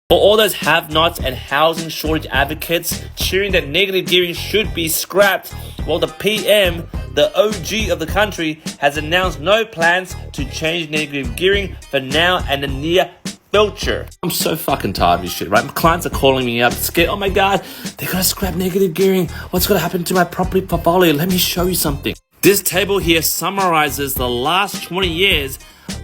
For all those have-nots and housing shortage advocates cheering that negative gearing should be scrapped, well, the PM, the OG of the country, has announced no plans to change negative gearing for now and the near future. I'm so fucking tired of this shit, right? My clients are calling me up scared. Oh my God, they're gonna scrap negative gearing. What's gonna happen to my property portfolio? Let me show you something. This table here summarizes the last 20 years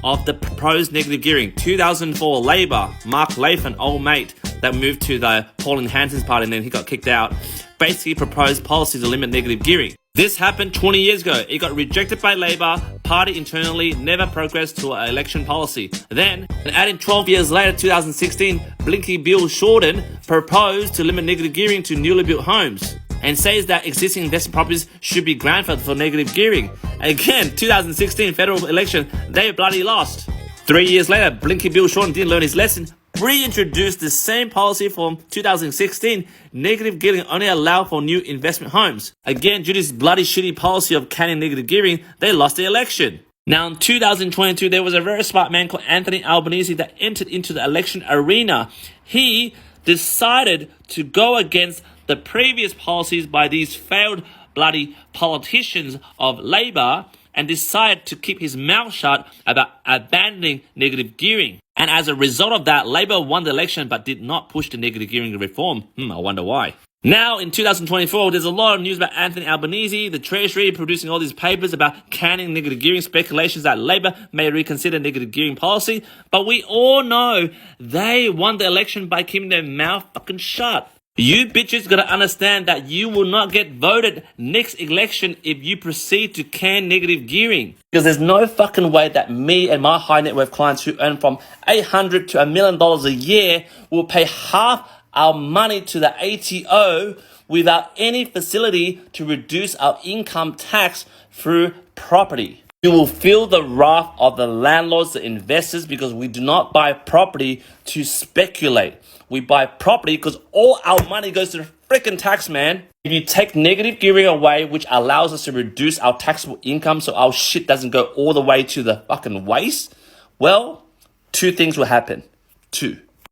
of the proposed negative gearing. 2004, Labour, Mark Latham, old mate, that moved to the Pauline Hanson's party and then he got kicked out, basically proposed policies to limit negative gearing. This happened 20 years ago. It got rejected by Labour, party internally, never progressed to an election policy. Then, adding 12 years later, 2016, Blinky Bill Shorten proposed to limit negative gearing to newly built homes and says that existing investment properties should be grandfathered for negative gearing. Again, 2016 federal election, they bloody lost. 3 years later, Blinky Bill Shorten didn't learn his lesson, reintroduced the same policy from 2016, negative gearing only allowed for new investment homes. Again, due to this bloody shitty policy of canning negative gearing, they lost the election. Now in 2022, there was a very smart man called Anthony Albanese that entered into the election arena. He decided to go against the previous policies by these failed bloody politicians of Labour and decided to keep his mouth shut about abandoning negative gearing. And as a result of that, Labour won the election but did not push the negative gearing reform. I wonder why. Now, in 2024, there's a lot of news about Anthony Albanese, the Treasury producing all these papers about canning negative gearing, speculations that Labour may reconsider negative gearing policy. But we all know they won the election by keeping their mouth fucking shut. You bitches gotta understand that you will not get voted next election if you proceed to can negative gearing. Because there's no fucking way that me and my high net worth clients who earn from $800 to $1 million a year will pay half our money to the ATO without any facility to reduce our income tax through property. You will feel the wrath of the landlords, the investors, because we do not buy property to speculate. We buy property because all our money goes to the freaking tax man. If you take negative gearing away, which allows us to reduce our taxable income so our shit doesn't go all the way to the fucking waste, well, two things will happen.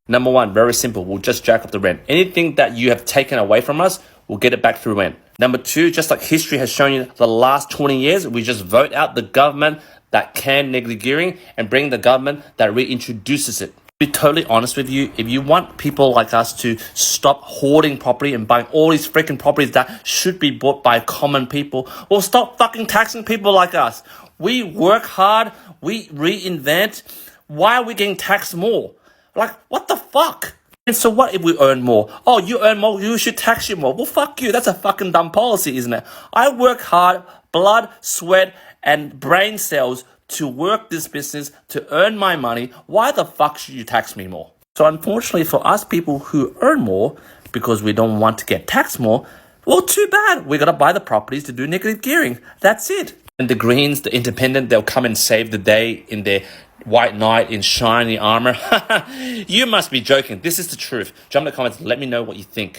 Number one, very simple. We'll just jack up the rent. Anything that you have taken away from us, we'll get it back through rent. Number two, just like history has shown you the last 20 years, we just vote out the government that can negative gearing and bring the government that reintroduces it. To be totally honest with you, if you want people like us to stop hoarding property and buying all these freaking properties that should be bought by common people, well, stop fucking taxing people like us. We work hard, we reinvent. Why are we getting taxed more? Like, what the fuck? And so what if we earn more? Oh, you earn more, you should tax you more. Well, fuck you. That's a fucking dumb policy, isn't it? I work hard, blood, sweat, and brain cells to work this business, to earn my money. Why the fuck should you tax me more? So unfortunately for us people who earn more, because we don't want to get taxed more, well, too bad. We got to buy the properties to do negative gearing. That's it. And the Greens, the independent, they'll come and save the day in their white knight in shiny armor. You must be joking. This is the truth. Jump in the comments and let me know what you think.